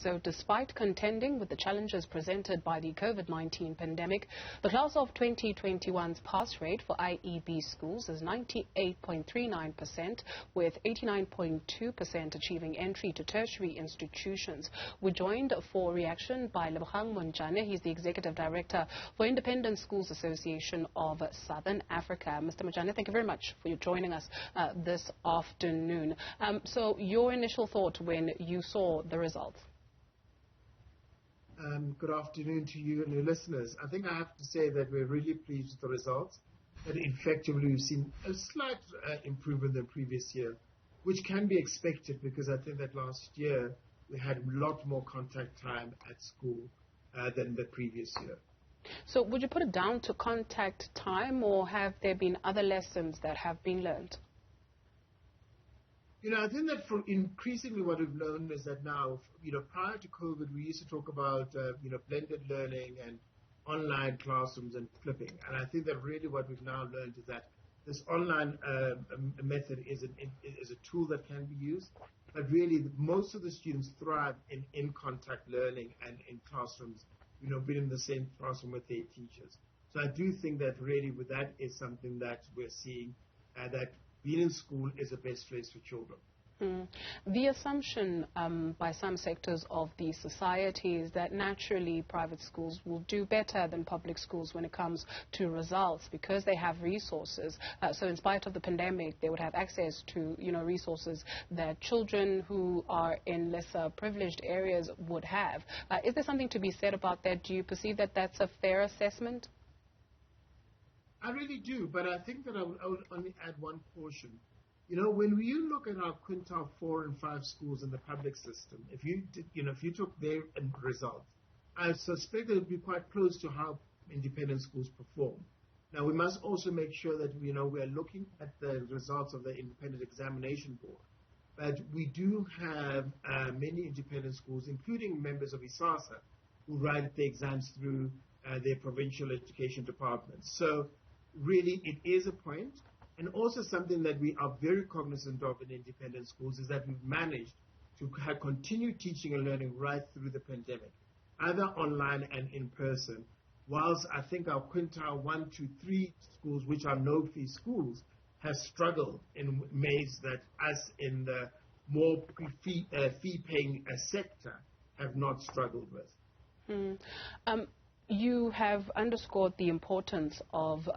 So despite contending with the challenges presented by the COVID-19 pandemic, the class of 2021's pass rate for IEB schools is 98.39%, with 89.2% achieving entry to tertiary institutions. We're joined for reaction by Lebogang Montjane. He's the Executive Director for Independent Schools Association of Southern Africa. Mr. Montjane, thank you very much for joining us this afternoon. So your initial thought when you saw the results? Good afternoon to you and your listeners. I think I have to say that we're really pleased with the results. That effectively we've seen a slight improvement than previous year, which can be expected because I think that last year we had a lot more contact time at school than the previous year. So would you put it down to contact time, or have there been other lessons that have been learned? I think that for increasingly what we've learned is that now, prior to COVID, we used to talk about, blended learning and online classrooms and flipping. And I think that really what we've now learned is that this online method is a tool that can be used. But really, most of the students thrive in contact learning and in classrooms, being in the same classroom with their teachers. So I do think that really with that is something that we're seeing, that being in school is the best place for children. The assumption by some sectors of the society is that naturally private schools will do better than public schools when it comes to results because they have resources. So in spite of the pandemic, they would have access to resources that children who are in lesser privileged areas would have. Is there something to be said about that? Do you perceive that that's a fair assessment? I really do, but I think that I would only add one portion. When you look at our quintile 4 and 5 schools in the public system, if you took their results, I suspect that it would be quite close to how independent schools perform. Now, we must also make sure that we are looking at the results of the Independent Examination Board. But we do have many independent schools, including members of ISASA, who write the exams through their provincial education departments. So really, it is a point, and also something that we are very cognizant of in independent schools is that we've managed to continue teaching and learning right through the pandemic, either online and in person, whilst I think our quintile 1, 2, 3 schools, which are no-fee schools, have struggled in ways that us in the more fee-paying sector have not struggled with. You have underscored the importance of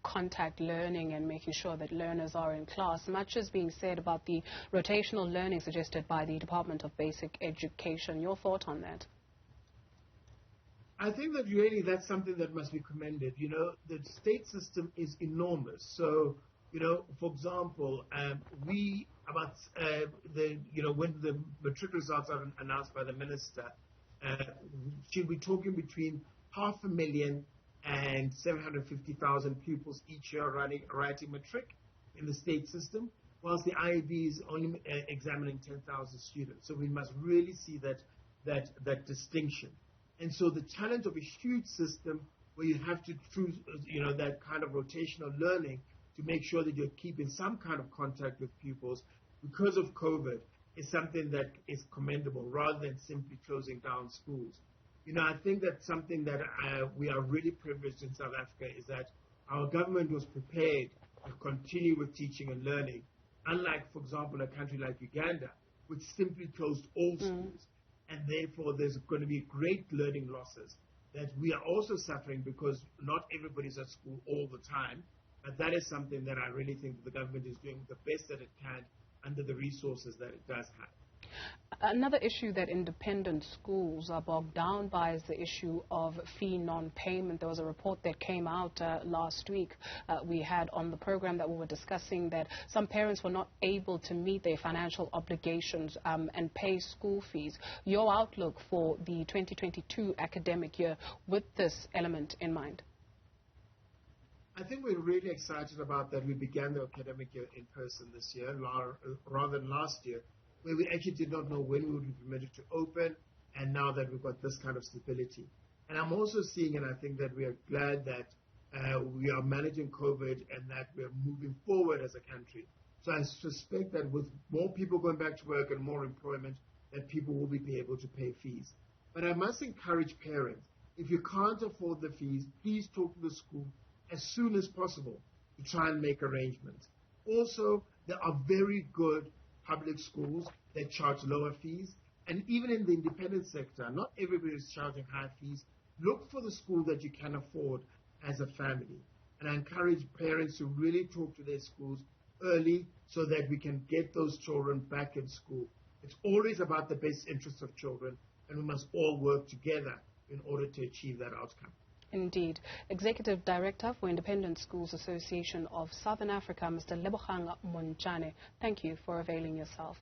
contact learning and making sure that learners are in class. Much is being said about the rotational learning suggested by the Department of Basic Education. Your thought on that? I think that really that's something that must be commended. The state system is enormous. So, for example, when the matric results are announced by the minister, she'll be talking between 500,000 and 750,000 pupils each year writing matric in the state system, whilst the IEB is only examining 10,000 students. So we must really see that distinction. And so the challenge of a huge system where you have to choose, that kind of rotational learning to make sure that you're keeping some kind of contact with pupils because of COVID is something that is commendable rather than simply closing down schools. I think that something that we are really privileged in South Africa is that our government was prepared to continue with teaching and learning, unlike, for example, a country like Uganda, which simply closed all schools. And therefore, there's going to be great learning losses that we are also suffering because not everybody's at school all the time. But that is something that I really think that the government is doing the best that it can under the resources that it does have. Another issue that independent schools are bogged down by is the issue of fee non-payment. There was a report that came out last week. We had on the program that we were discussing that some parents were not able to meet their financial obligations and pay school fees. Your outlook for the 2022 academic year with this element in mind? I think we're really excited about that we began the academic year in person this year rather than last year, where we actually did not know when we would be permitted to open, and now that we've got this kind of stability. And I'm also seeing, and I think that we are glad that we are managing COVID and that we're moving forward as a country. So I suspect that with more people going back to work and more employment, that people will be able to pay fees. But I must encourage parents, if you can't afford the fees, please talk to the school as soon as possible to try and make arrangements. Also, there are very good public schools that charge lower fees, and even in the independent sector, not everybody is charging high fees. Look for the school that you can afford as a family. And I encourage parents to really talk to their schools early so that we can get those children back in school. It's always about the best interests of children, and we must all work together in order to achieve that outcome. Indeed. Executive Director for Independent Schools Association of Southern Africa, Mr. Lebogang Montjane, thank you for availing yourself.